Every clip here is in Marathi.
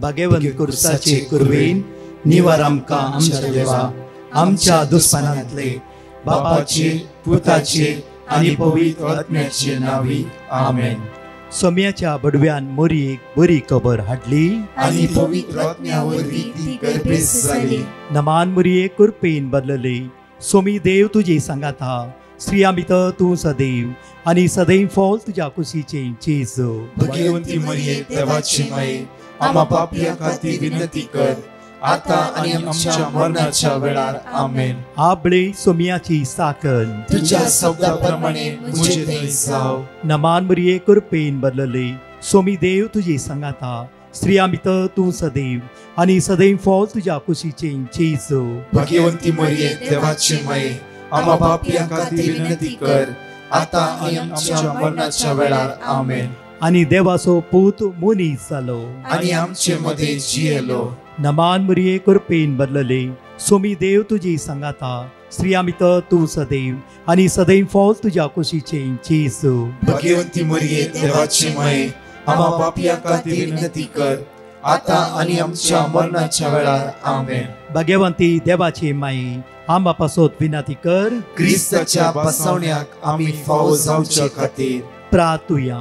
भगवंत कुर्साचे कुरवेन निवार आमकां आमच्या देवा आमच्या दुस्मनांतले बापाचे पुताचे आनी पवित्र आत्म्याचे नावी आमेन. सोम्याच्या बडव्यान मोरयेक बरी खबर हाडली आनी पवित्र आत्म्या वरवीं ती गर्भेस जाली. नमान मोरये कुरपेन बदलले. सोमी देव तुजे सांगात हा. स्त्रियां भितर तूं सदैव आनी सदैव फॉल तुज्या कुशीचे जेजू. भगवंती मरिये देवाची माये आम्हा पापियां खातीर विनंती कर आता आनी आमच्या मरणाच्या वेळार आमेन. आबळे सोम्याची साकन तुझ्या शब्दाप्रमाणे मुझे थंय जाव. नमान मोरये कुरपेन बदलले. सोमी देव तुजे सांगात हा. स्त्रियां भितर तूं सदैव आनी सदैव फॉल तुज्या कुशीचे जेजू. भगवंती मरिये देवाची माये आम्हा पापियां खातीर विनंती कर आता आनी आमच्या मरणाच्या वेळार आमेन. आनी देवाचो पूत मनीस जालो आनी आमचे मदे जियेलो. नमान मोरये कुरपेन बदलले. सोमी देव तुजी सांगात हा. स्त्रियां भितर तूं सदैव आनी सदैव फॉल तुज्या कुशीचे जेजू. भगवंती मरिये देवाची माये आम्हा पापियां खातीर विनंती कर आता आनी आमच्या मरणाच्या वेळार आमेन. भगवंती देवाचे माये आंबा पासोत विनंती कर. क्रिस्ताच्या बसवण्याक आमी फावो जावचे खातीर प्रार्थुया.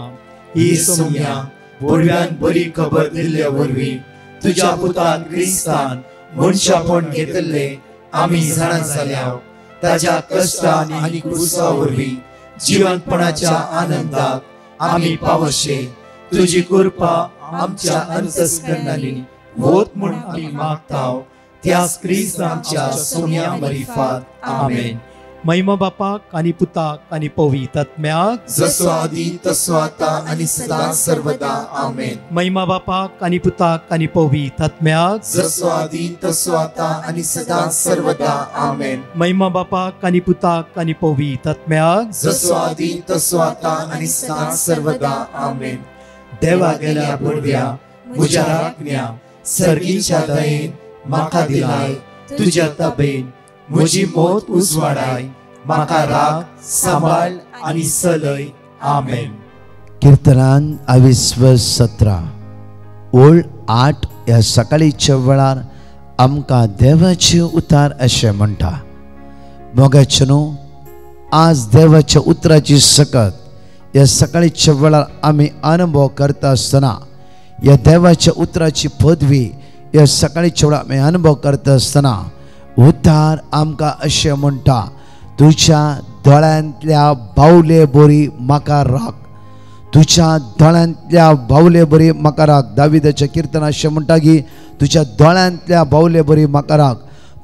ही सोम्या बडव्यान बरी खबर दिल्ल्या वरवीं तुज्या पुतान क्रिस्तान मनशापण घेतले आमी जाणा जाल्या. ताज्या कश्टान आनी क्रुसा वरवीं जिवंतपणाच्या आनंदाक आमी पावशे. तुजी कृपा आमच्या अंतस्करणांनी वोत म्हूण आमी मागताव. त्याच क्रिस्तांच्या सोम्या मरिफात आमेन. महिमा बापाक आनी पुताक आनी पवित्र आत्म्याक जसो आदी तसो आता आनी सदा सर्वदा आमेन. महिमा बापाक आनी पुताक आनी पवित्र आत्म्याक जसो आदी तसो आता आनी सदा सर्वदा आमेन. महिमा बापाक आनी पुताक आनी पवित्र आत्म्याक जसो आदी तसो आता आनी सदा सर्वदा आमेन. देवा गेल्या बडव्या म्हज्या राखण्या सर्गीच्या दयेन म्हाका दिलाय. तुज्या तबेन म्हजी मोत उजवाडाय. म्हाका राख सांबाळ आनी चलय. आमेन. कीर्तनान 22:17 ओळ 8 ह्या सकाळीच्या वेळार आमकां देवाचे उतार अशें म्हणटा. मोगाचे न्हू, आज देवाच्या उतराची सकत ह्या सकाळीच्या वेळार आमी अनुभव करता आसतना ह्या देवाच्या उतराची पदवी ह्या सकाळीच्या वेळार आमी अनुभव करता आसतना उतार आमकां अशें म्हणटा. तुज्या दोळ्यांतल्या बावले बरी म्हाका राख. तुज्या दोळ्यांतल्या बावले बरी म्हाका राख. दाविदाच्या कीर्तन अशें म्हणटा की तुज्या दोळ्यांतल्या बावले बरी म्हाका राख.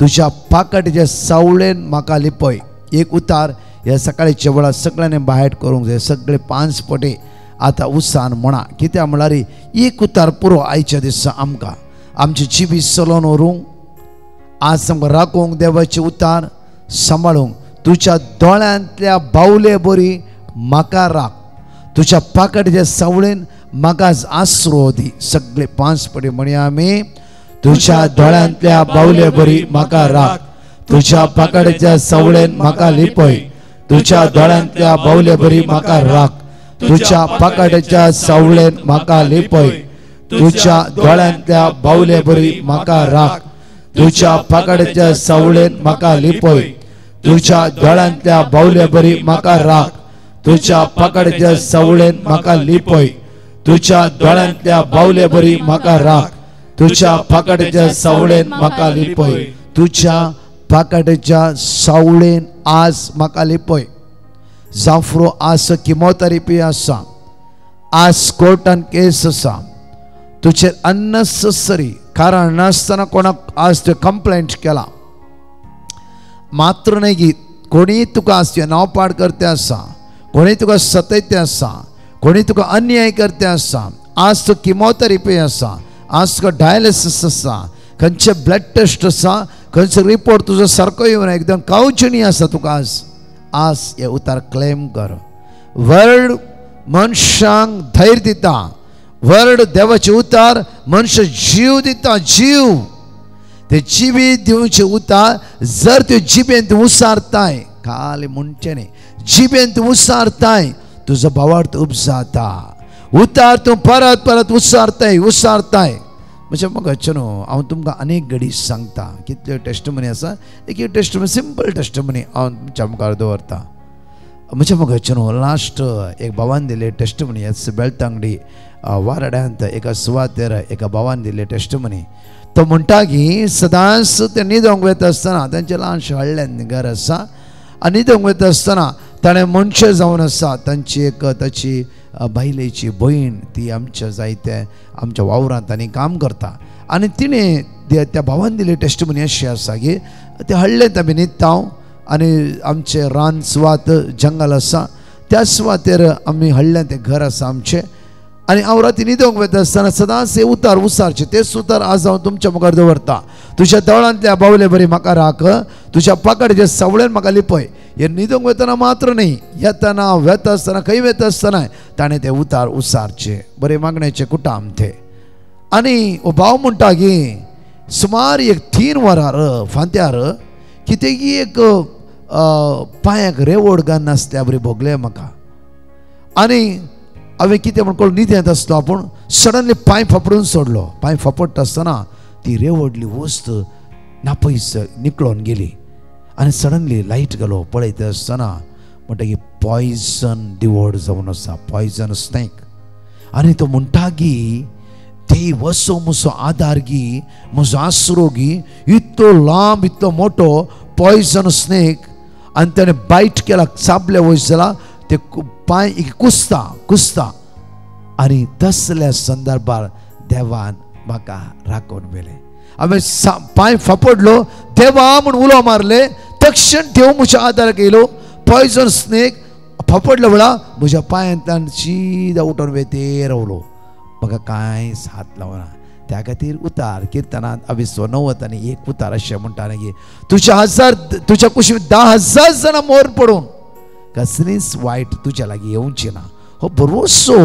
तुज्या पाकटच्या सावळेन म्हाका लिपय. एक उतार ह्या सकाळीच्या वेळार सगळ्यांनी बाहेर करूंक जाय. सगळे 5 पटे आतां उत्सान म्हणा. कित्याक म्हळ्यार एक उतार पुरो आयच्या दिसा आमकां आमची जिबी चलोवन व्हरूंक आज आमकां राखूंक देवाचे उतार सांबाळूंक. तुज्या दोळ्यांतल्या बावले बरी म्हाका राख. तुज्या पाकटच्या सावळेन म्हाका आसरो दी. सगळे 5 पटे म्हणया आमी. तुज्या दोळ्यांतल्या बावले बरी म्हाका राख. तुज्या पाकटच्या सावळेन म्हाका लिपय. तुज्या दोळ्यांतल्या बावले बरी म्हाका राख. तुज्या पाकटच्या सावळेन म्हाका लिपय. तुज्या दोळ्यांतल्या बावले बरी म्हाका राख. तुज्या पाकटच्या सावळेन म्हाका लिपय. तुज्या दोळ्यांतल्या बावले बरी म्हाका राख. तुज्या पाकटच्या सावळेन म्हाका लिपय. तुज्या दोळ्यांतल्या बावले बरी म्हाका राख. तुज्या पाकटच्या सावळेन म्हाका लिपय. तुज्या पाकटच्या सावळेन आज म्हाका लिपय. जाफरो आज किमोथेरपी आसा. आज कोर्टान केस आसा. तुजेर अननेसेसरी कारण नासतना कोणाक आज ते कंप्लेंट केला. मात्र न्ही की कोणी तुका आज नावपाड करते आसा. कोणी तुका सतयते आसा. कोणी तुका अन्याय करते आसा. आज तो किमोथेरपी आसा. आज तुका डायलिसीस आसा. खंयचे ब्लड टेस्ट आसा. खंयचो रिपोर्ट तुजो सारको येवन एकदम कावचणी आसा तुका आज हे उतार क्लेम कर. वर्ड मनशांक धैर्य दिता. वर्ड देवाचे उतार मनशाक जीव दिता. जीव ते जिबी दिवचे उतार जर त्यो जिबेन तूं उसारताय खाली म्हणचे न्ही जिबेन तूं उसारताय तुजो भावार्थ उब जाता. उतार तूं परत परत उसारताय म्हज्या मोगाचेनो हांव तुमकां अनेक घडी सांगता कितल्यो टेस्टमनी आसा एक टेस्टमनी सिंपल टेस्टमनी हांव तुमच्या मुखार दवरता म्हज्या मोगाचेनो लास्ट एक भावान दिले टेस्टमनी बेळतांगडी वारड्यांत एका सुवातेर एका भावान दिले टेस्टमनी तो म्हणटा की सदांच ते न्हिदोंक वता आसतना तांचें ल्हानशें हळ्ळें घर आसा आनी न्हिदोंक वता आसतना ताणें मनशां जावन आसा तांची ताची बायलेची भयण ती आमच्या जायते आमच्या वावरांत आनी काम करता आनी तिणें त्या भावान दिले टेस्टमनी अशें आसा की ते हळ्ळेंत आमी न्हिदता आनी आमचें रान सुवात जंगल आसा त्या सुवातेर आमी हळ्ळें तें घर आसा आमचें आनी हांव राती न्हिदोंक वता आसतना सदांच हे उतार उसारचे तेच उतार आज हांव तुमच्या मुखार दवरता तुज्या देवळांतल्या बावले बरी म्हाका राख तुज्या पाकडच्या सावळेन म्हाका लिपय हे न्हिदोंक वतना मात्र न्ही येतना वेता आसतना खंय वेता आसतना ताणें ते उतार उसारचे बरे मागण्याचे कुटाम ते आनी हो भाव म्हणटा की सुमार एक 3 वरां फांत्यार कितें की एक पांयाक रेवोड घाल नासल्या बरी भोगले म्हाका आनी हांवें कितें म्हण कळून न्हिदेंत आसलो आपूण सडनली पांय फपडून सोडलो पांय फपडटा आसतना ती रेवडली वस्त नापयस निकळोन गेली आनी सडनली लायट गेलो पळयता आसतना म्हणटा की पॉयझन दिवड जावन आसा पॉयझन स्नेक आनी तो म्हणटा की ते वसो म्हजो आदार गी म्हजो आसरो गी इतलो लांब इतलो मोठो पॉयझन स्नेक आनी ताणें बायट केला चाबले वयस जाला ते पांय कुसता आनी तसल्या संदर्भार देवान म्हाका राखून व्हेलें हांवें पांय फपडलो देवा म्हूण उलो मारले तक्षण देव म्हज्या आदाराक येयलो पॉयझन स्नेक फपडलो वेळा म्हज्या पांयांतल्यान सीदा उठोन वेतेर रावलो म्हाका कांयच हात लावना त्या खातीर उतार किर्तनांत 29 आनी 1 उतार अशें म्हणटाले की तुज्या कुशीक 10,000 जाणां मोर पडून कसलीच वायट तुज्या लागीं येवची ना हो भरोसो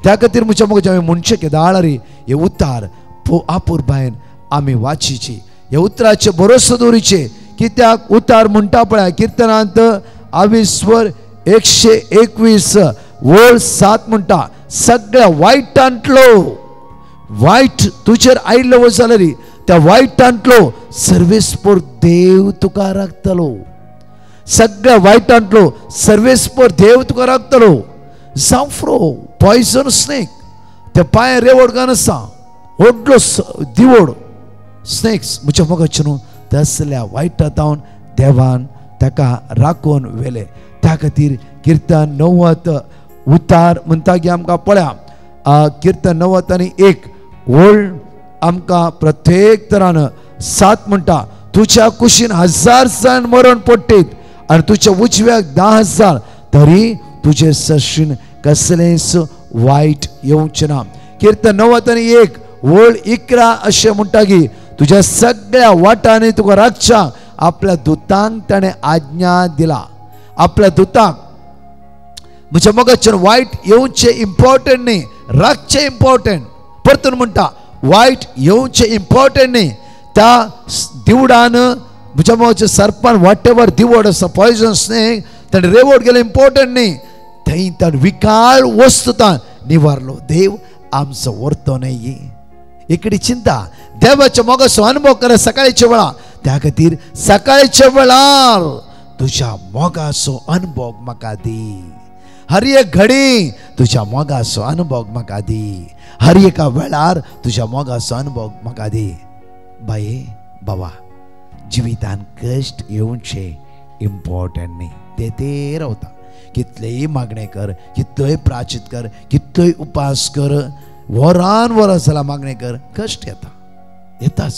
त्या खातीर म्हज्या मोगाचें हांवें मनशे केदाळ रे हे उतार आपूर बायन आमी वाचीची हे उतराचे भरोसो दवरीचे कित्याक उतार म्हणटा पळय किर्तनांत 121 वळ 7 म्हणटा सगळ्या वायटांतलो वायट तुजेर आयिल्लो वच जाल्यार त्या वायटांतलो सर्वेस्पर देव तुका राखतलो सगळ्या वायटांतलो सर्वेस्पर देव तुका राखतलो जांफ्रो पॉयझन स्नेक ते पांय रेवड घान आसा व्हडलो दिवड स्नेक्स म्हज्या मोगाचें न्हू तसल्या वायटांतावन देवान ताका राखून व्हेले त्या खातीर किर्तन 90 उतार म्हणटा की आमकां पळया किर्तन 90 आनी 1 व्हड आमकां प्रत्येक तरान 7 म्हणटा तुज्या कुशीन 1000 जाण मरण पडटीत आनी तुज्या उजव्याक 10,000 तरी तुजे सशीन कसलेंच वायट येवचें ना किर्तन 90 आनी 1 व्हड 11 अशें म्हणटा की तुज्या सगळ्या वाटांनी तुका राखच्या आपल्या दुतांक ताणें आज्ञा दिला आपल्या दुतांक म्हज्या मोगाचेर वायट येवचें इम्पॉर्टंट न्ही राखचें इम्पॉर्टंट परतून म्हणटा वायट येवचें इम्पॉर्टंट न्ही त्या दिवडान म्हज्या मोगाचें सरपान वॉटेवर दिवड आसा पॉयझन स्नेक ताणें रेवड गेलो इम्पॉर्टंट न्ही थंय ताणें विकार वस्तू निवारलो देव आमचो व्हरतो न्ही इकडे चिंता देवाच्या मोगाचो अनुभव कर सकाळच्या वेळा त्या खातीर सकाळच्या वेळार तुज्या मोगाचो अनुभव म्हाका दी हर एक घडी तुज्या मोगाचो अनुभव म्हाका दी हर एका वेळार तुज्या मोगाचो अनुभव म्हाका दी बाये बाबा जिवितान कश्ट येवचे इम्पॉर्टंट न्ही ते रावता कितलेय मागणे कर कितलोय प्राचित कर कितलोय उपास कर वरान वरां जाल्यार मागणे कर कश्ट येताच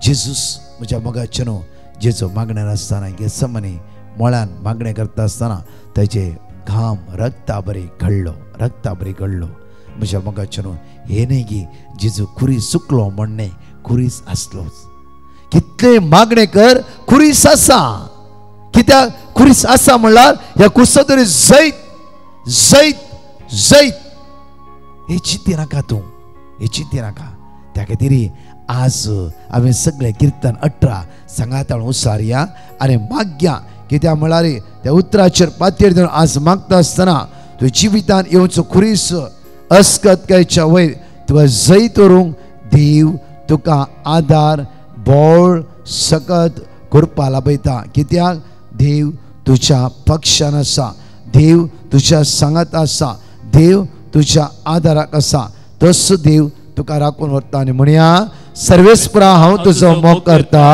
जेजूस म्हज्या मोगाचें न्हू जेजो मागण्यार आसतना गेसमनी मोळ्यान मागणें करता आसतना ताचे घाम रक्ता बरी घडलो म्हज्या मोगाचें न्हू हे न्ही की जेजू खुरीस सुकलो म्हणणे खुरीस आसलोच कितले मागणे कर खुरीस आसा कित्याक खुरीस आसा म्हणल्यार ह्या कुर्सा तरी जैत हे चिंती नाका तूं हे चिंती नाका त्या खातीर आज हांवें सगळे किर्तन 18 सांगात उसारया आनी मागया कित्याक म्हळ्यार त्या उतराचेर पातयेर दिवन आज मागता आसतना तुवें जिवितान येवचो खुरीस अस्कतकायेच्या वयर तुका जैत व्हरूंक देव तुका आदार बोळ सकत करपा लाभयता, कित्याक देव तुझ्या पक्षान आसा, देव तुझ्या सांगात आसा, देव तुझ्या आदाराक आसा. तसो देव तुका राखून व्हरता. आनी म्हणया सर्वेस्परा हांव तुजो मोग करता,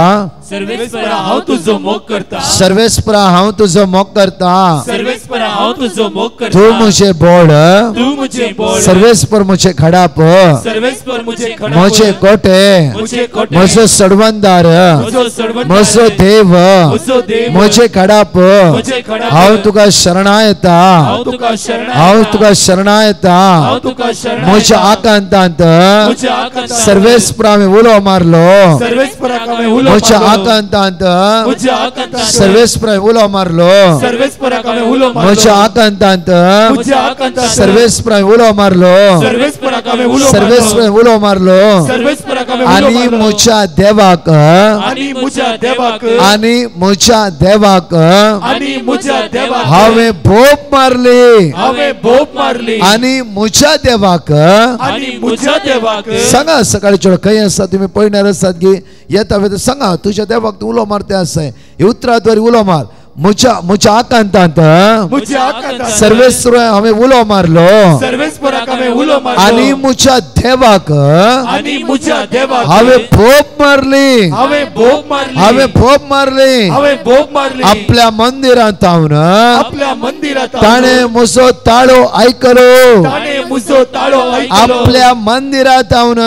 सर्वेस्परा हांव तुजो मोग करता, सर्वेस्परा हांव तुजो मोग करता. सर्वेस्परा हांव तुजो मोग करता. तू मुझे बोड, तू मुझे बोल, सर्वेस्पर मुझे खडाप, सर्वेस्पर मुझे खडाप, मुझे कोटे, मुझे कोटे, म्हजो सडवंदार, मुजो सडवंदार, म्हजो देव, मुजो देव, मुझे खडाप. मुझे खडाप, हांव तुका शरणा येता, हांव तुका शरणा, हांव तुका शरणा येता. हांव तुका शरणा, म्हज्या आकांतांत म्हज्या आकांतांत सर्वेस्पर हांवें उलो मारलो, सर्वेस्पराक हांवें उलो म्हज्या मारलो, आकांतांत म्हज्या आकांतांत सर्वेस्पर हांवें उलो मारलो, सर्वेस्पराक हांवें उलो मारलो, म्हज्या आकांतांत म्हज्या आकांतांत सर्वेस्पर हांवें उलो मारलो, सर्वेस्पराक हांवें उलो सर्वेस्पर मारलो, हांवें उलो मारलो. सर्वेस्पराक हांवें उलो आनी मारलो, म्हज्या देवाक, आनी म्हज्या देवाक, आनी म्हज्या देवाक आनी म्हज्या देवाक हांवें भोप मारली, हांवें भोप मारली, आनी म्हज्या देवाक. आनी म्हज्या देवाक सांगा सकाळी चेडो खंय आसा तुम्ही पळयणार आसात की येता वेळा सांगा तुझ्या देवाक तूं उलो मारते आसाय. हे उतराद्वारे उलो मार. म्हज्या आकांतांत म्हज्या आकांतांत सर्वेस्वर हांवें उलो मारलो, सर्वेस्पराक हांवें उलो मारलो, आनी म्हज्या देवाक आनी म्हज्या देवाक हांवें भोप मारली, हांवें भोप मारली, हांवें भोप मारली. हांवें भोप मारली. आपल्या मंदिरांत हांव आपल्या मंदिरांत ताणें म्हजो ताळो आयकलो, ताणें म्हजो ताळो आयकलो, आपल्या मंदिरांत हांव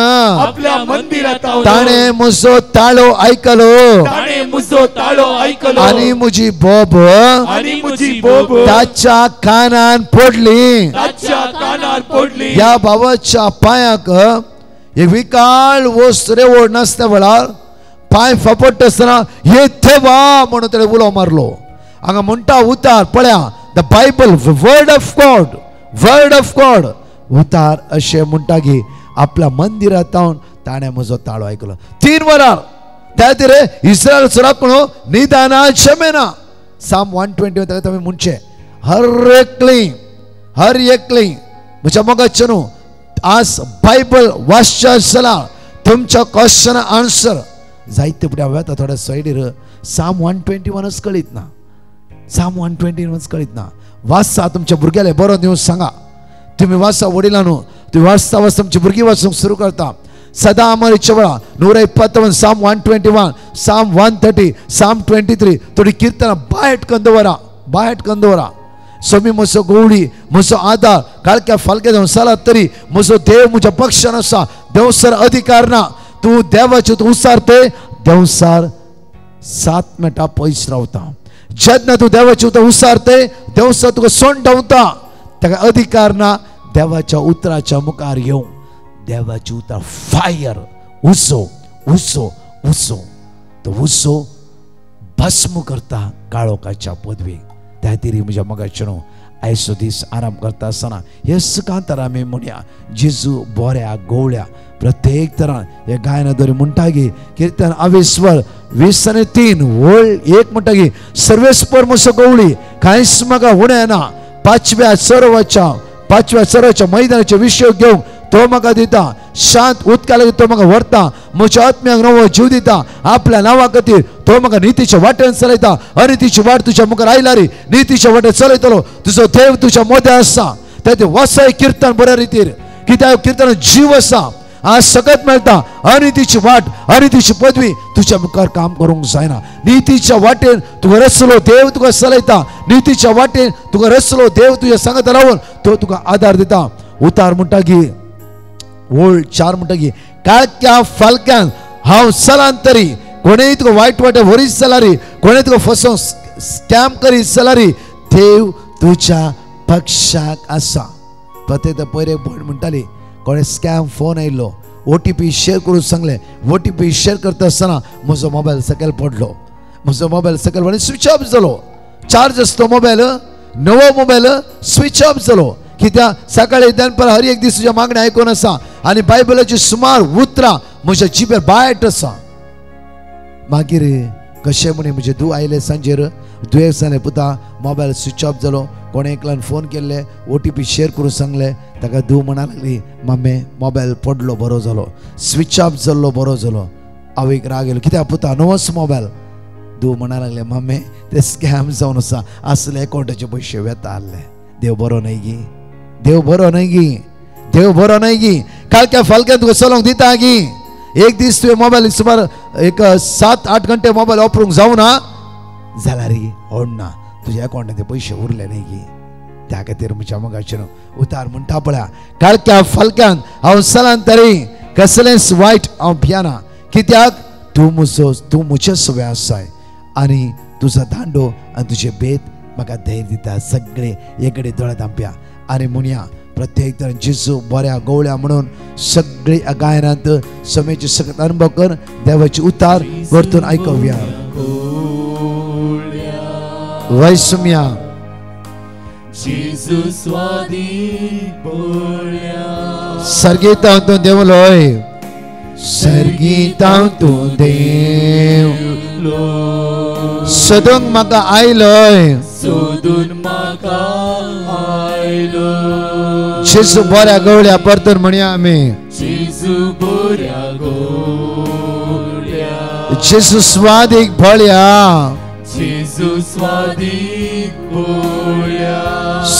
आपल्या मंदिरांत हांव ताणें म्हजो ताळो आयकलो, ताणें म्हजो ताळो आयकलो, आनी म्हजी बोब आनी म्हजी बोब ताच्या कानान पडली. ताच्या कानार पडली. ह्या बाबाच्या पांयाक एक विकाळ वस्त रेवड नासल्या वेळार पांय फपट आसतना हे देवा म्हणून ताणें उलो मारलो. हांगा म्हणटा उतार पळया the Bible word of God, word of God उतार अशें म्हणटा की आपल्या मंदिरांत जावन ताणें म्हजो ताळो आयकलो. 3 वरां त्या खातीर इस्रायलचो राखणो निदाना जमेना. साम 120 ताका आमी म्हणचे हर एकली म्हज्या मोगाचे न्हू आज बायबल वाचच्या आसला तुमच्या क्वेश्चन आन्सर जायते फुडें हांवें थोड्या सायडीर साम 121 कळीत ना, साम 121 कळीत ना. वाचसा तुमच्या भुरग्याले बरो दिवस सांगा. तुम्ही वाचसा वडिलां न्हू, तुम्ही वाचता वाचता तुमची भुरगीं वाचूंक सुरू करता. सदा अमरीच्या वेळा 151 साम 121 साम 130 साम 23 थोडी कीर्तना बायट कंदवरा. सोमी म्हजो गवळी म्हजो आदार काळक्या फालक्या जावन सालात तरी म्हजो देव म्हज्या पक्षान आसा. देवसर अधिकार ना. तूं देवाचे उसारते देवसार 7 मिनटां पयस रावता. जेन्ना तूं देवाचे उसारते देवसर तुका सोंड धांवता. ताका अधिकार ना देवाच्या उतराच्या मुखार येवंक. देवाची उतर फायर उसो तो उसो भस्म करता काळोखाच्या पदवेक. त्या खातीर म्हज्या मोगाचें आयचो दीस आराम करता आसतना हे सुखांतर आमी म्हणया जेजू बोऱ्या गवळ्या प्रत्येक तरान हे गायनाद्वारे म्हणटा की कीर्तन 22 20 आनी 3 वळ 1 म्हणटा की सर्वेस्पर म्हजो गवळी कांयच म्हाका उणें ना. 5व्या सरोच्या मैदानाचे विशय घेवंक तो म्हाका दिता. शांत उदका लागीं तो म्हाका व्हरता. म्हज्या आत्म्याक नवो जीव दिता. आपल्या नांवा खातीर तो म्हाका नितीच्या वाटेन चलयता. अनितीची वाट तुज्या मुखार आयला रे नितीच्या वाटेन चलयतलो. तुजो देव तुज्या मोद्या आसा. ते वसय कीर्तन बऱ्या रितीर कित्याक कीर्तन जीव आसा. आज सगळ्यात मेळटा. अनितीची वाट अनितीची पदवी तुज्या मुखार काम करूंक जायना. नितीच्या वाटेन तुका रचलो देव तुका चलयता. नितीच्या वाटेन तुका रचलो देव तुज्या सांगात रावन तो तुका आदार दिता. उतार म्हणटा की वळ 4 म्हणटा की काळक्या फालक्यान हांव चलान तरी कोणेय तुका वायट वाटे व्हरीत जाल्यार कोणेय तुका फसोवंक स्कॅम करीत जाल्यार देव तुज्या पक्षाक आसा. प्रत्येक पयरे भयण म्हणटाली कोणे स्कॅम फोन आयिल्लो OTP शेअर करून सांगले. OTP शेअर करता आसतना म्हजो मोबायल सकयल पडलो. म्हजो मोबायल सकयल पडलो स्विच ऑफ जालो. चार्ज आसलो मोबायल नवो मोबायल स्विच ऑफ जालो. कित्याक सकाळी दनपार हर एक दीस तुज्या मागणी आयकून आसा आनी बायबलाची सुमार उतरां म्हज्या जिबेर बायट आसा. मागीर कशें म्हणे म्हजे धूव आयले सांजेर दुयेंस जालें पुता मोबायल स्विच ऑफ जालो. कोणे एकल्यान फोन केल्ले OTP शेअर करून सांगले ताका धूव म्हणा लागली मम्मी मोबायल पडलो बरो जालो स्विच ऑफ जाल्लो बरो जालो आवयक राग येलो कित्याक पुता नवोच मोबायल धूव म्हणा लागले मम्मी ते स्कॅम जावन आसा असले अकाउंटाचे पयशे वेता आहले देव बरो न्हय गी देव बरो न्हय गी देव बरो न्हय गी कालक्या फालक्या तुका चलोवंक दिता गी एक दीस तुवें मोबायल सुमार एक 7-8 घंटे मोबायल वापरूंक जावना जाल्यार ओडना तुज्या अकाउंटान ते पयशे उरले न्हय गी त्या खातीर म्हज्या मोगाचेर उतार म्हणटा पळय कालक्या फालक्यान हांव सलान तरी कसलेंच वायट हांव भियाना कित्याक तूं म्हजे सगळे आसाय आनी तुजो दांडो आनी तुजे बेत म्हाका धैर्य दिता सगळे एकडे दोळे धांप्या आनी म्हणया प्रत्येक तरेन जेजू बऱ्या गवळ्या म्हणून सगळे गायनांत समेचे सगळे अनुभव कर देवाचे उतार वर्तून आयकूया वैसम्या जेजू स्वादी बोल्या सर्गीतां तूं देवलोय सर्गीतां तूं देव सोदूंक म्हाका आयलोय सोदून म्हाका आयलो जेजू बऱ्या गवळ्या परतून म्हणया आमी जेजू बऱ्या गवळ्या जेजू स्वादीक भळ्या जेजू स्वादीक बोल्या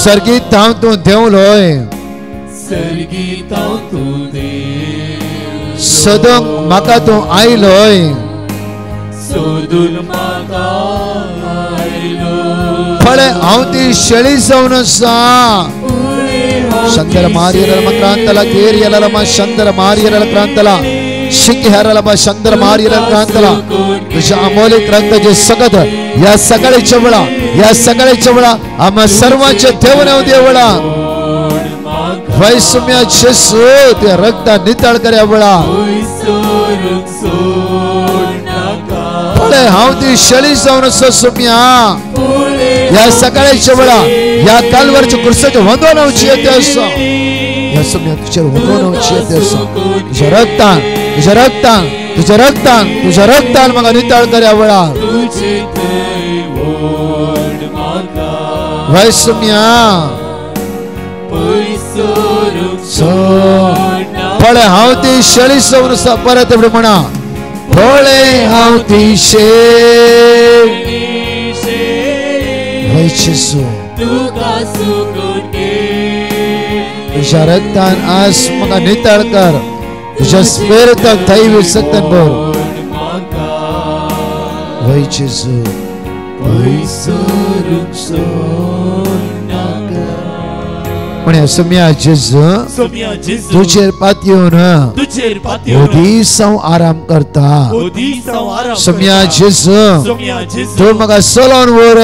सर्गीतां तूं देवलोय सर्गीतां तूं देव सोदूंक म्हाका तूं आयलोय सोदून म्हाका आयलो फळे हांव ती शेळी जावन आसा शंदर मारियला क्रांतला केरियला मा शंदर मारियला क्रांतला शिकिहरला मा शंदर मारियला क्रांतला तुझ्या अमोलिक रक्ताचे सगत या सगळ्याच्या वेळा या सगळ्याच्या वेळा आम्हा सर्वांचे देवने देवळा वैसम्या जेजू ते रक्त नितळ कर्या वेळा फळे हांव ती शेळी जावन आसा सुम्या या सकाळच्या वेळा या कालवरच्या कुर्साच्या वंदनाची येते आसा या सुम्या तुझ्या वंदनाची येते आसा तुझ्या रक्तान तुझ्या रक्तान तुझ्या रक्तान तुझ्या रक्तान म्हाका नितळ कर्या वेळा वैसम्या फळे हांव ती शेळी जावन आसा परत एवढे म्हणा फळे हांव ती शेळी जेजू तुझ्या रक्तान आज म्हाका नितळ कर तुझ्या स्पिरितान दैवी सत्यान भर वय जेजू म्हणे सोम्या जेजू तुजेर पातयेवन ओदीस हांव आराम करता सोम्या जेजू तूं म्हाका चलोवन व्हर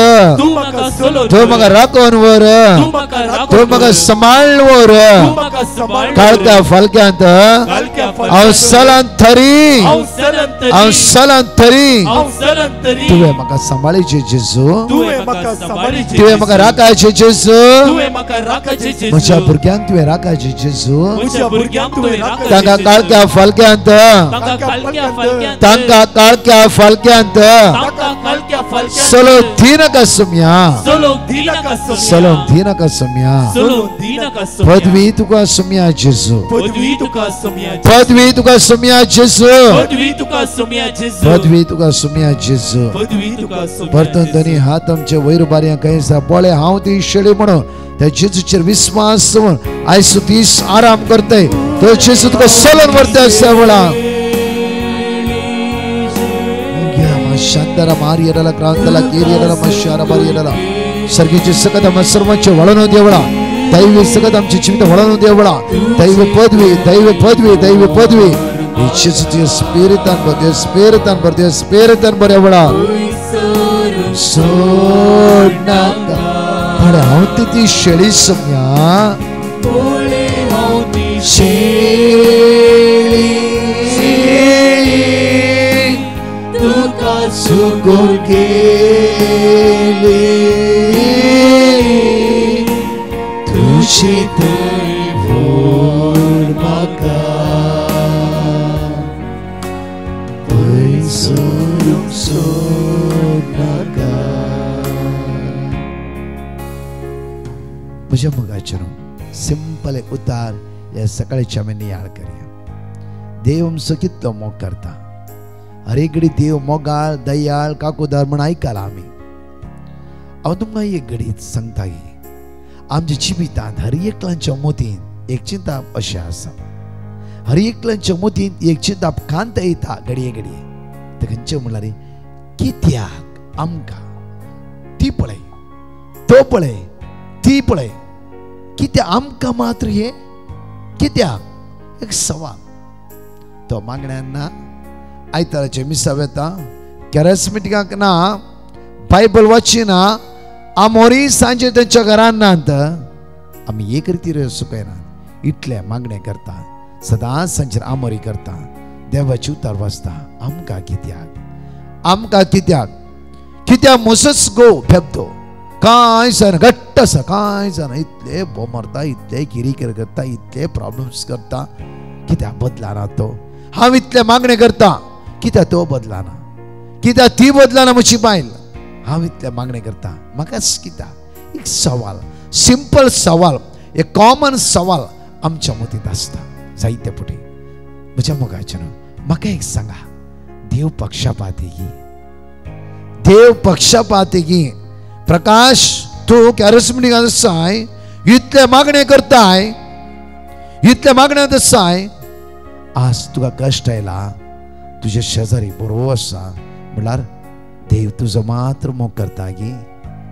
तूं म्हाका राखोवन व्हर तूं म्हाका सांबाळून व्हर काळक्या फालक्यांत हांव चलान थरी हांव चलान थरी तुवें म्हाका सांबाळीचे जेजू तुवें म्हाका राखायचे जेजू म्हज्या भुरग्यांक तुवें राखायचे जेजू तांकां काळक्या फालक्यांत तांकां काळक्या फालक्यांत चलोवंक दिनाका सोम्या चलोवंक दिनाका सोम्या पदवी तुका सोम्या जेजू पदवी तुका सोम्या जेजू पदवी तुका सोम्या जेजू परतून दोनी हात आमचे वयर बारया कयसा बोळे हांव ती शेळी म्हणून त्या जेजूचेर विश्वास दवरून आयज दीस आराम करतय तो जेजू तुका चलोवन व्हरता आसता वेळा शांतरा मारियला क्रांतला केरियला मशारा मारियला सर्गीचे सगत आम्हा सर्वांचे वळण देवळा दैवी सगत आमचे जीवित वळण देवळा दैव पदवी दैव पदवी दैव पदवी जेजूचे स्पिरितान भर स्पिरितान बरे वळा सोड नाका पण हांव ती शेळी सोम्या शेळी तुका सुगोर गेली तुझी दैवोड म्हाका पयसोरूंक सोड नाका म्हज्या मोगाचेर सिंपल एक उतार ह्या सकाळच्या आमी नियाळ करया. देव आमचो कितलो मोग करता. हर एक घडी देव मोगाळ दयाळ काकूदार म्हण आयकला आमी. हांव तुमकां एक घडी सांगता की आमच्या जिवितांत हर एकल्याच्या मोतीन एक चिंता अशें आसा. हर एकल्याच्या मोतीन एक चिंता कांत येता घडये घडये. ते खंयचे म्हणल्यार कित्याक आमकां ती पळय तो पळय ती पळय कित्याक आमकां मात्र हे कित्याक एक सवाल. तो मागण्यांना आयताराचे मिसाव येता कॅरिस्मेटिकांक ना बायबल वाचिना आमोरी सांजे त्यांच्या घरान नात आमी एक रितीर सुकयना इतले मागणे करता सदांच सांजेर आमोरी करता देवाची उतार वाचता. आमकां कित्याक मोसस गो फेबतो कांय जायना घट्ट आसा कांय जायना इतले बोमारता इतले किरीकिर करता इतले प्रॉब्लेम्स करता कित्याक बदलाना तो. हांव इतले मागणे करता कित्याक तो बदलाना कित्याक ती बदलाना म्हजी बायल. हांव इतले मागणे करता म्हाकाच कित्याक. एक सवाल सिंपल सवाल एक कॉमन सवाल आमच्या मतींत आसता जायते फावटी. म्हज्या मोगाचेर म्हाका एक सांगा देव पक्षपाती की प्रकाश तूं कॅरिस्मेटिकांत आसाय इतले मागणे करताय इतले मागण्यांत आसाय आज तुका कश्ट आयला तुजे शेजारी बरोबर आसा म्हणल्यार देव तुजो मात्र मोग करता गी.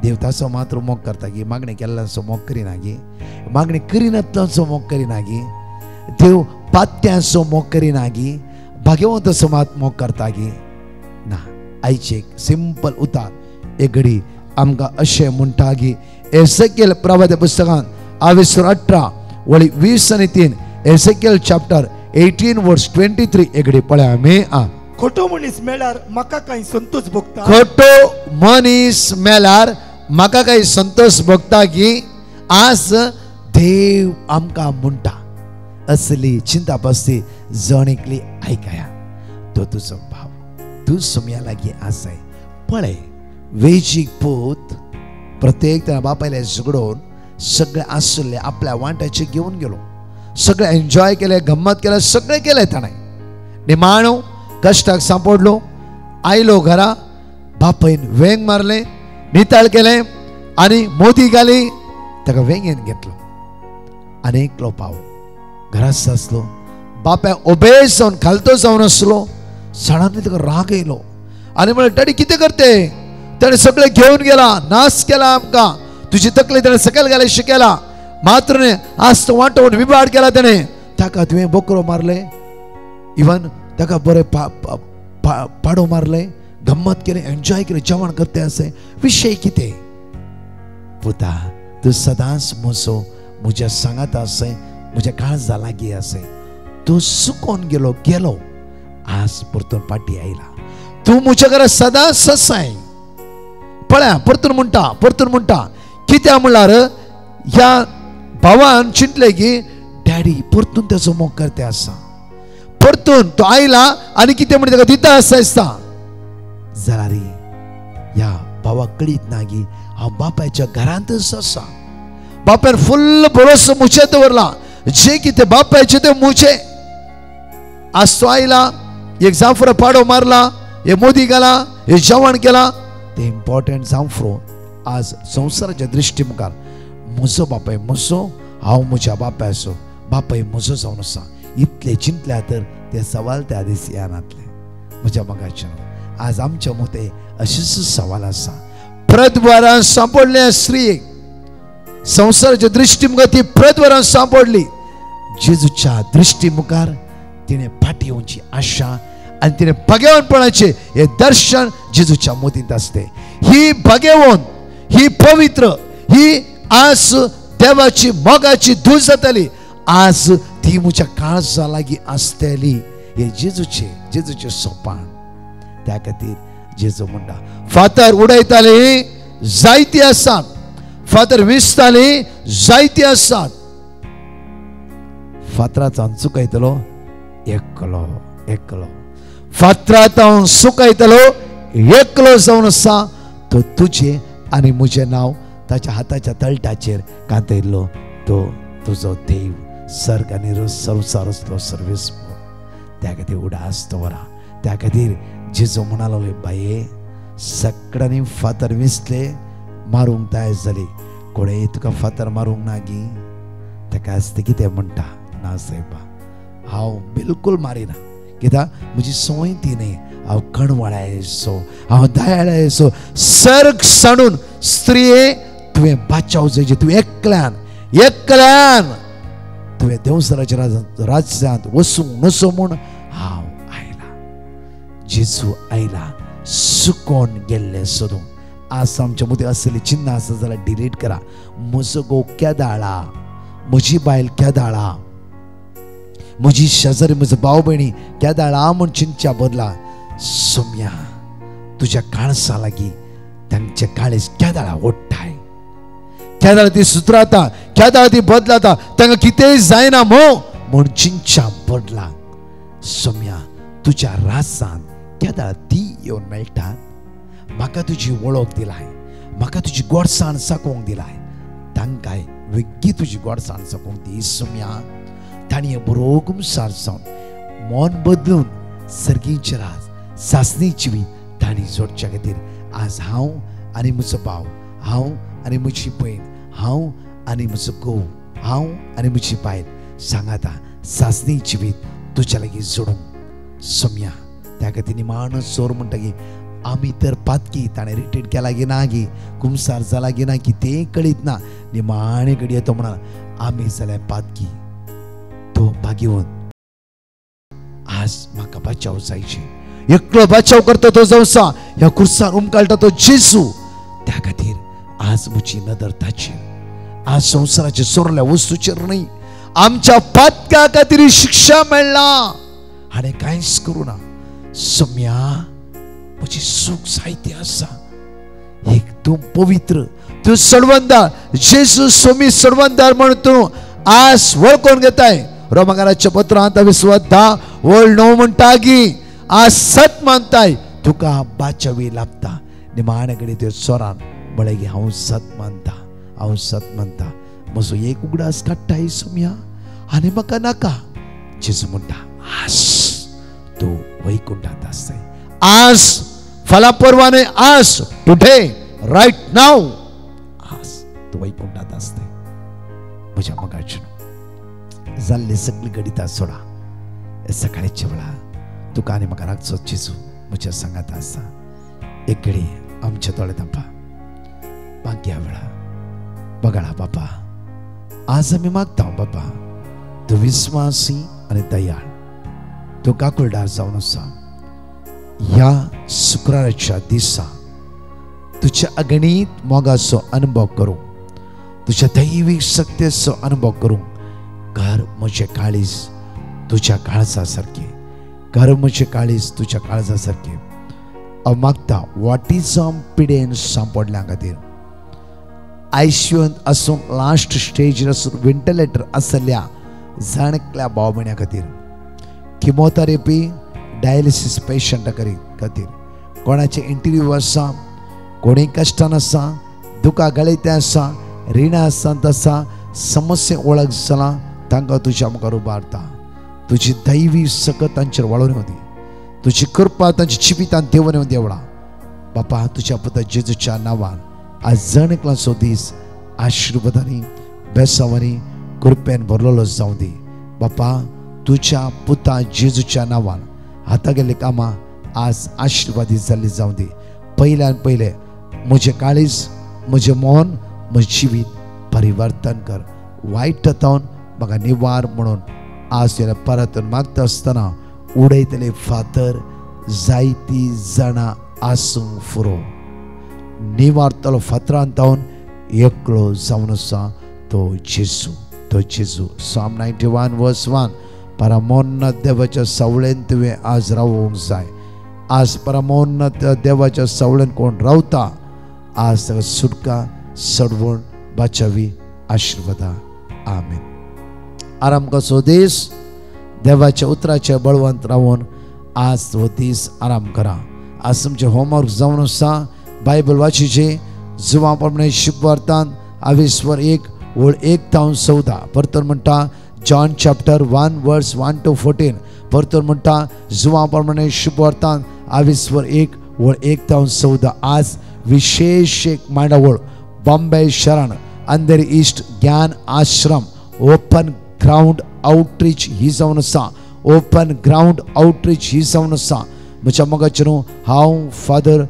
देव ताचो मात्र मोग करता गी. मागणी केल्ल्याचो मोग करिना गी. मागणी करिनातल्याचो मोग करिना गी. देव पात्यांचो मोग करिना गी. भाग्यवंताचो मात मोग करता गी ना. आयचे एक सिंपल उतार एक घडी आमकां अशें म्हणटा की एसेकिएल प्रवादी पुस्तकांत 18 वळी 20 आनी 3 एसेकिएल चॅप्टर 18 वर्स 23 एक घडी पळया आमी. खोटो मनीस मेल्यार म्हाका कांय संतोष भोगता. खोटो मनीस मेल्यार म्हाका काही संतोष भोगता की आज देव आमकां म्हणटा असली चिंता पसती जणेकली आयकया. तो तुजो भाव तूं सुमया लागीं आसाय पळय वेजीक पूत प्रत्येक त्या बापायले झगडोवन सगळे आसले आपल्या वांट्याचे घेवन गेलो. सगळे एन्जॉय केले गंमत केले सगळे केले ताणें. निमाणो कश्टाक सांपडलो आयलो घरा बापायन वेंग मारले निताळ केले आनी मोदी घाली ताका वेंगेन घेतलो. आनी एकलो पाव घरांत आसलो बापाय ओबेस जावन खालतो जावन आसलो. सडनली ताका राग येयलो आनी म्हळें डॅडी कितें करते ताणें सगळें घेवन गेला नाश केला आमकां तुजी तकली ताणें सकयल घाले शिकयला मात्र न्ही आज तो वांटोवन विबाड केला ताणें. ताका तुवें बोकरो मारले इवन ताका बरें पाडो मारले गंमत केली एन्जॉय केली जेवण करते असे विशय कितें. पुता तूं सदांच म्हज्या सांगात आसय म्हज्या काळजा लागीं आसय. तूं सुकोन गेलो आज परतून फाटी आयला. तूं म्हज्या घरा सदांच आसाय. पळया परतून म्हणटा कित्याक म्हणल्यार ह्या भावान चिंतले की डॅडी परतून तेजो मोग करते आसा. परतून तो आयला आनी कितें म्हणटा ताका दिता आसता जाल्यार ह्या भावाक कळीत ना की हांव बापायच्या घरांतच आसा. बापायन फुल्ल भरोसो मुचे दवरला जे कितें बापायचे ते मुचे. आज तो आयला एक जांफरो पाडो मारला हे मोदी घाला हे जेवण केला ते इम्पॉर्टंट जांफरो आज संवसाराच्या दृश्टी मुखार म्हजो बापाय म्हजो हांव म्हज्या बापायचो बापाय म्हजो जावन आसा इतले चिंतल्या तर ते सवाल त्या दीस येनातले. म्हज्या मगाच्यान आज आमच्या मते अशीच सवाल आसा. प्रतवारां सांपडले स्त्रीक संवसाराच्या दृश्टी मुखार ती प्रतवारां सांपडली. जेजूच्या दृश्टी मुखार तिने फाटी येवची आशा आनी तिने भगेवणपणाचे हे दर्शन जेजूच्या मोतींत असते. ही भगेवण ही पवित्र ही आज देवाची मोगाची धूज जातली आज ती म्हज्या काळजा लागीं आसतली. हे जेजूचे सोपान. त्या खातीर जेजू म्हणटा फातर उडयताली जायती आसात फातर विसताली जायती आसात फातरांत चुकयतलो एकलो फातरांत सुकयतलो एकलो जावन आसा तो तुजे आनी म्हजें नांव ताच्या हाताच्या तळटाचेर कांतयल्लो तो तुजो देव सर्ग आनी संवसार सर्वेस त्या खातीर उडास दवरा. त्या खातीर जेजू म्हणा लागले बाये सगळ्यांनी फातर विसले मारूंक तयार जाली कोणे तुका फातर मारूंक ना गी ताका आसता कितें म्हणटा ना साहेबा हांव बिलकुल मारिना कित्याक म्हजी संवय ती न्ही. हांव कणवळायसो हांव दयाळायसो सर्ग सांडून स्त्रिये तुवें बाचाव जायचे तुवें एकल्यान तुवें देवसराच्या राज्यांत वसूंक नसो म्हूण हांव आयला. जेजू आयला सुकोन गेल्ले सोदून. आज आमच्या मदीं असली चिन्ह आसा जाल्यार डिलीट करा. म्हजो घोव केदाळा, म्हजी बायल केदाळा, म्हजी शेजारी म्हजो भाव भयणी केदाळा म्हूण चिंतच्या बदला सोम्या तुज्या काळसा लागीं तांचे काळीज केदाळा ओडटाय. केदाळ ती सुदराता, केदाळ ती बदलाता, तांकां कितेंय जायना म्हूण चिंतच्या बदला सोम्या तुज्या रासांत केदाळ ती येवन मेळटात. म्हाका तुजी वळख दिलाय, म्हाका तुजी गोडसाण साकोवंक दिलाय, तांकांय वेगळी तुजी गोडसाण साकोवंक दी. सोम्या ताणें बरोगूम सार जावन मन बदलून सर्गीचे राज सासणेची बी ताणी जोडच्या खातीर आज हांव आनी म्हजो भाव, हांव आनी म्हजी भयण, हांव आनी म्हजो घोव, हांव आनी म्हजी बायल सांगाता सासणेची बी तुज्या लागीं जोडूंक. सोम्या त्या खातीर निमाण सोर म्हणटा की आमी तर पातकी ताणें रिटेड केला गी ना गी कुमसार जाला गी ना की तें कळीत ना. निमाणे घडये तो म्हणा आमी जाल्यार पातकी तो भाग्यवंत. आज म्हाका बचाव जायचे एकलो बचाव करता तो जावसा ह्या कुर्सार उमकाळटा तो जेजू. त्या खातीर आज म्हजी नदर ताचेर, आज संवसाराचे सोरल्या वस्तूचेर न्ही. आमच्या पातक्या खातीर शिक्षा मेळना हाणें कांयच करूं ना. सोम्या म्हजी सूख जायती आसा. एक तूं पवित्र, तूं सडवंदार, जेजू सोमी सडवंदार म्हणून तूं आज वळखून घेताय. रोमाकाराच्या पत्रांत 20:10 म्हणटा की आज सत मानताय तुका बाचावी लाभता. निमाणे घडी त्यो सोरान म्हळें की हांव सत मानता, हांव सत मानता. म्हजो एक उगडास काडटाय सोम्या आनी म्हाका नाका. जेजू म्हणटा आज तूं वैकुंठांत आसताय. आज फाल्यां परवाने आज टुडे रायट नाव आज तूं वैकुंठांत आसताय. म्हज्या मगाच्यान जाल्ली सगळी गणितां सोडा. सकाळीच्या वेळा तुका आनी म्हाका राखचो जेजू म्हज्या सांगात आसा. एक घडी आमच्या दोळे धांपा. मागया वेळा बगाळा बापा आज आमी मागता बापा तूं विस्वासी आनी दयाळ, तूं काकुळदार जावन आसा. ह्या शुक्राराच्या दिसा तुज्या अगणीत मोगाचो अनुभव करूं, तुज्या दैवीक शक्तीचो अनुभव करूं. घर म्हजें काळीज तुज्या काळजा सारकें, घर म्हजें काळीज तुज्या काळजा सारकें. हांव मागता वॉटिझम पिडेन सांपडल्या खातीर, आयसीयूंत आसून लास्ट स्टेजीर आसून वेंटिलेटर आसल्या जाणकल्या भाव भयण्यां खातीर, किमोथेरपी डायलिसीस पेशंटा खातीर, कोणाचे इंटरव्यू आसा, कोणी कश्टान आसा, दुखा गळयतें आसा, रिणां आसात आसा, समस्या वळख जाला तांकां तुज्या मुखार उबारता. तुजी दैवी सकत तांचेर वाळून येवं दी. तुजी कृपा तांच्या जिवितांत देंवन येवं देवळा. बापा तुज्या पुता जेजूच्या नांवान आज जणकलांचो दीस आशिर्वादांनी बेसावांनी कृपेन भरलेलो जावं दी. बापा तुज्या पुता जेजूच्या नांवान हाता गेल्ली कामां आज आशिर्वादीत जाल्ली जावं दी. पयल्यान पयलें म्हजें काळीज, म्हजें मन, म्हजें जिवीत परिवर्तन कर. वायटांतल्यान म्हाका निवार म्हणून आज परतून मागता आसतना उडयतले फातर जायती जाणां आसूंक फुरो. निवारतलो फातरांतावन एकलो जावन आसा तो जेजू, तो जेजू. Psalm 91:1 परमोन्नत देवाच्या सावळेन तुवें आज रावूंक जाय. आज परमोन्नत देवाच्या सावळेन कोण रावता आज ताका सुटका, सडवण, बाचावी, आशिर्वादा. आमेन. आराम कसो दीस देवाच्या उतराचे बळवंत रावून आज तो दीस आराम करा. आज तुमचे होमवर्क जावन आसा, बायबल वाचीचे, जुवा प्रमाणे शुभवार्तान 22:1 ओळ 1-14 परतून म्हणटा जॉन चॅप्टर 1 वर्स 1 to 14 परतून म्हणटा जुवा प्रमाणे शुभवार्तान 22:1 ओळ 1-14 आज विशेष एक मांडावळ बॉम्बे शरण अंधेरी ईस्ट ज्ञान आश्रम ओपन ग्राउंड आउटरीच ही जावन आसा ओपन ग्राउंड आउटरीच ही जावन आसा म्हज्या मोगाचेर हांव फादर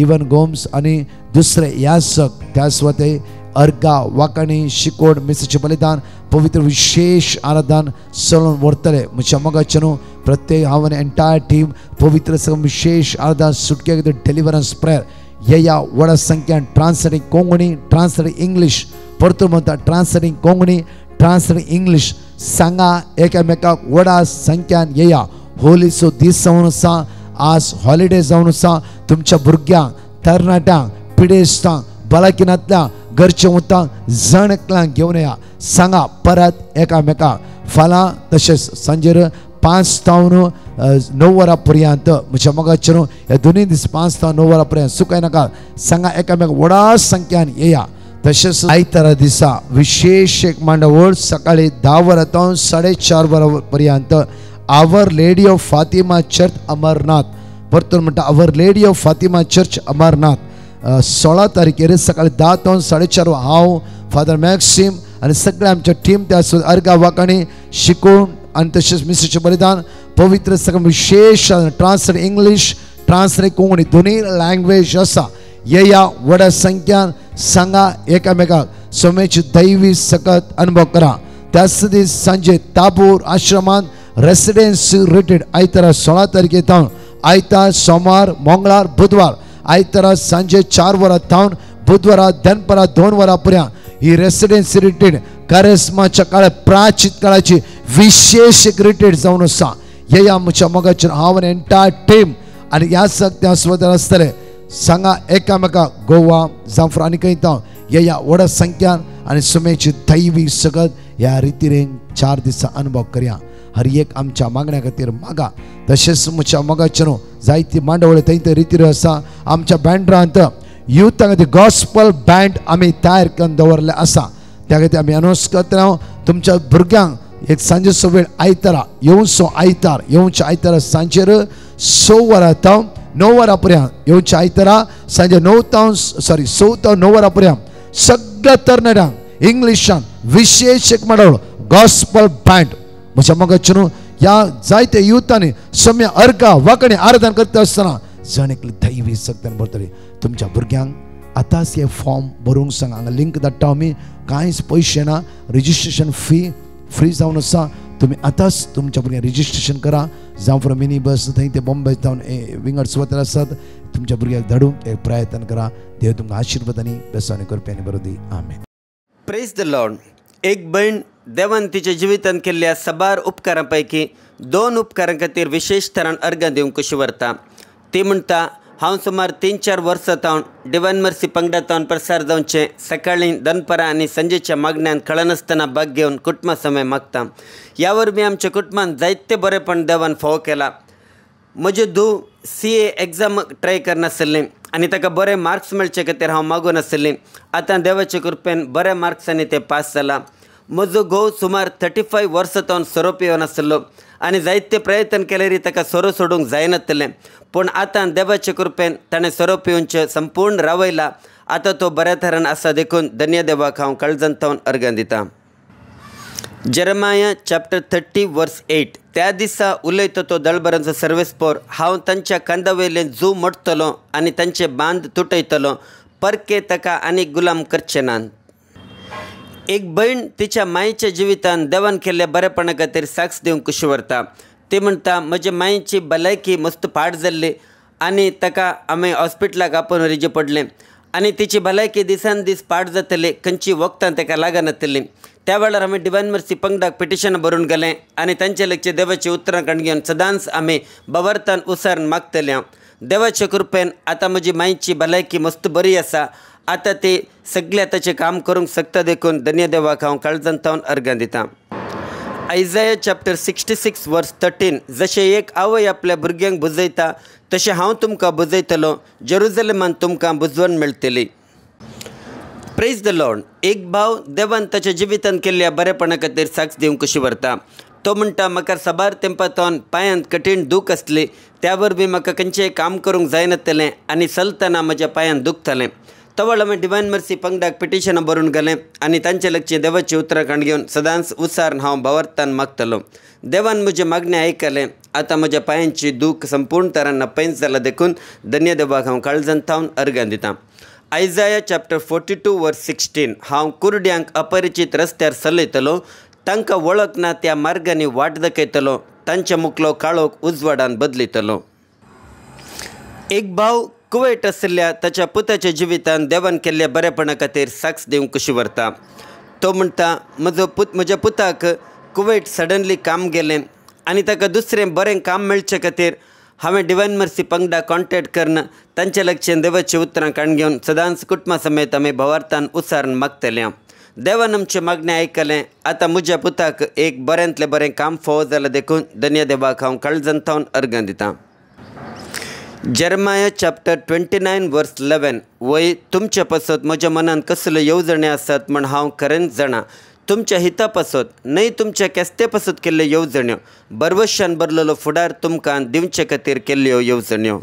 इवन गोम्स आनी दुसरे यासक त्या सुवाते अर्गा वाकाणी शिकोड मिसाचें बलिदान पवित्र विशेष आराधन चलोवन व्हरतले म्हज्या मोगाचेर प्रत्येक हांव आनी एंटायर टीम पवित्र सगळें विशेष आराधन सुटके डिलिव्हरन्स प्रेयर या व्हडा संख्यान ट्रान्सलेटींग कोंकणी ट्रान्सलेटींग इंग्लीश परतून म्हणटा ट्रान्सलेटींग कोंकणी ट्रान्सलेटींग इंग्लीश सांगा एकामेकाक व्हडा संख्यान येया होलीचो दीस जावन आसा आज हॉलिडे जावन आसा तुमच्या भुरग्यांक तरणाट्यांक पिडेस्तांक बलाकिनांतल्या घरच्या उतांक जण एकल्यांक घेवन येया सांगा परत एकामेकाक फाल्यां तशेंच सांजेर 5 to 9 वरां पर्यंत म्हज्या मोगाचेर ह्या दोनूय दीस 5 to 9 वरां पर्यंत सुकाय नाका सांगा एकामेक व्हडा संख्यान येया तशेंच आयतारा दिसा विशेष एक मांडावळ सकाळी 10 वरां 4:30 वरां पर्यंत Our Lady of Fatima Church Amarnath परतून म्हणटा Our Lady of Fatima Church Amarnath 16 तारखेर सकाळी 10 to 4:30 हांव फादर मॅक्सिम आनी सगळे आमच्या टीम त्या अर्गा वाकाणी शिकून आनी तशेंच मिसाचें बलिदान पवित्र सगळें विशेष ट्रान्सलेट इंग्लीश ट्रान्सलेट कोंकणी दोनूय लँग्वेज आसा येया व्हड्या संख्यान सांगा एकामेकाक सोमेची दैवी सकत अनुभव करा त्याच दीस सांजे ताबूर आश्रमांत रेसिडेन्सी रिट्रीट आयतारा 16 तारखेर आयतार सोमार मंगळार बुधवार आयतारा सांजे 4 वरां थावन बुधवारा दनपरा 2 वरां पर्यंत ही रेसिडेन्सी रिट्रीट कारेस्माच्या काळात प्राचीत काळाची विशेष एक रिट्रीट जावन आसा येया म्हज्या मोगाचेर हांव आनी एंटायर टीम आनी ह्या सगळ्या सुवातेर आसतले सांगा एकामेकाक गोवा जांफ्रा आनी खंय येया व्हड्या संख्यान आनी सुमेची दैवी सगत ह्या रितीरेन 4 दिसां अनुभव करया हर एक आमच्या मागण्या खातीर मागा तशेंच म्हज्या मोगाचेर जायती मांडवळी थंय रितीर आसा आमच्या बँड्रांत युथा खातीर गॉस्पल बँड आमी तयार करून दवरले आसा त्या खातीर आमी अनाउन्स करता तुमच्या भुरग्यांक एक सांजेचो वेळ आयतारा येवचो आयतार येवच्या आयतारा सांजेर 6 वरां थावन 9 वरां पर्यंत येवच्या आयतारा सांजे 6 to 9 वरां पर्यंत सगळ्या तरणाट्यांक इंग्लिशान विशेष एक मांडवळ गॉस्पल बँड म्हज्या मोगाचेर ह्या जायते युथांनी सम्य अर्गा वांकणी आराधन करता आसतना जण एकली दैवी सक्तीन भरतली तुमच्या भुरग्यांक आतांच हे फॉर्म भरूंक सांग हांगा लिंक धाडटा आमी कांयच पयशे ना रजिस्ट्रेशन फी फ्री जावन आसा तुमी आतांच तुमच्या भुरग्यांक रजिस्ट्रेशन करा जावं फॉर मिनी बस थंय ते बॉम्बे जावन विंगड सुवातेर आसात तुमच्या भुरग्यांक धाडूंक एक प्रयत्न करा देव तुमकां आशिर्वादांनी बेसावणी करपी आनी बरो दी आमेन. Praise the Lord. एक भयण देवान तिच्या जिवितांत केल्ल्या सबार उपकारां पैकी 2 उपकारां खातीर विशेष तरान अर्गां दिवंक कशी व्हरता. ती म्हणटा हांव सुमार 3-4 वर्सां थावन डिवायन मर्सी पंगडा थावन प्रसार जावचें सकाळीं दनपरां आनी संजेच्या मागण्यांत कळनासतना भाग घेवन कुटुंबा समय मागता. ह्या वरवीं आमच्या कुटुंबान जायते बरेपण देवान फावो केला. म्हजे धूव CA एग्जाम ट्राय करनासलें आनी ताका बरे मार्क्स मेळचे खातीर हांव मागून आसलें. आतां देवाचे कृपेन बऱ्या मार्क्सांनी ते पास जाला. म्हजो घोव सुमार 35 वर्सां थावन सोरोप येवन आसलो आनी जायते प्रयत्न केल्यारय ताका सोरो सोडूंक जायनासलें. पूण आतां देवाचे कृपेन ताणें सोरोप येवचें संपूर्ण रावयला. आतां तो बऱ्या तरेन आसा देखून धन्य देवाक हांव काळजांत थावन अर्गां दितां. जेरेमाया चॅप्टर 30 वर्स 8. त्या दिसा उलयता तो दळबरांचो सर्वेस्पोर हांव तांच्या कांदावयलें जू मोडटलो आनी तांचे बांद तुटयतलो परके ताका आनीक गुलाम करचे नात. एक भयण तिच्या मायेच्या जिवितान देवान केल्ल्या बरेपणा खातीर साक्ष दिवंक कशी व्हरता. ती म्हणटा म्हजे मायेची भलायकी मस्त पाड जाल्ली आनी ताका आमी हॉस्पिटलाक आपोवन व्हरचें पडलें आनी तिची भलायकी दिसान दीस पाड जातली खंयची वखदां ताका लागनासली. त्या वेळार आमी डिवायन मर्सी पंगडाक पिटिशन बरोवन गेलें आनी तांचे लगचे देवाची उतरां काण घेवन सदांच आमी बवरतान उसारण मागतले. देवाचे कृपेन आतां म्हजी मायेची भलायकी मस्त बरी आसा. आतां ती सगळे आतांचें काम करूंक शकता देखून धन्य देवाक हांव काळजांत थावन अर्गां दितां. आयजाया चॅप्टर 66 वर्स 13. जशें एक आवय आपल्या भुरग्यांक बुजयता तशें हांव तुमकां बुजयतलो. जेरुजलेमान तुमकां बुजवण मेळटली. Praise the Lord. एक भाव देवान ताच्या जिवितान केल्ल्या बरेपणा खातीर साक्ष दिवंक कशी व्हरता. तो म्हणटा, म्हाका साबार तेंपातोन पांयांत कठीण दूख आसली, त्या वरवीं म्हाका खंयचेंय काम करूंक जायनासलें आनी चलतना म्हज्या पांयांत दुखतालें. तवळ हांवें डिवायन मर्सी पंगडाक पिटिशनां बरोवन घालें आनी तांचे लागचीं देवाची उतरां घेवन सदांच उसारण हांव भावार्थान मागतलों. देवान म्हजें मागणें आयकलें. आतां म्हज्या पांयांची दूख संपूर्ण तरान पयस जाला देखून धन्य देवाक हांव काळजांतावन अर्गां दितां. आयजाया चॅप्टर 42 वर्स 16. हांव कुरड्यांक अपरिचीत रस्त्यार चलयतलो, तांकां वळख ना त्या मार्गांनी वाट दाखयतलो, तांच्या मुखलो काळोख उजवाडान बदलितलो. एक भाव कुवेट आशिल्ल्या ताच्या पुताच्या जिवितान देवान केल्ल्या बरेपणा खातीर साक्ष दिवंक कशी व्हरता. तो म्हणटा, म्हज्या पुताक कुवेट सडनली काम गेलें आनी ताका दुसरें बरें काम मेळचे खातीर हांवें डिवायन मर्सी पंगडा कॉन्टॅक्ट करून तांचे लागचीं देवाची उतरां घेवन सदांच कुटुंबा समेत आमी भावार्थान उसारण मागतलें. देवान आमचें मागणें आयकलें. आतां म्हज्या पुताक एक बऱ्यांतलें बरें काम फावो जालां देखून धन्य देवाक हांव काळजांतावन अर्गां दितां. जेरमाया चॅप्टर 29 वर्स 11. वय तुमच्या पासत म्हज्या मनान कसल्यो येवजण्यो आसात म्हण हांव खरेंच जाणा. तुमच्या हिता पासत न्हय, तुमच्या केस्ते पासत केल्ल्यो येवजण्यो, बरवशान भरलेलो फुडार तुमकां दिवचे खातीर केल्ल्यो येवजण्यो.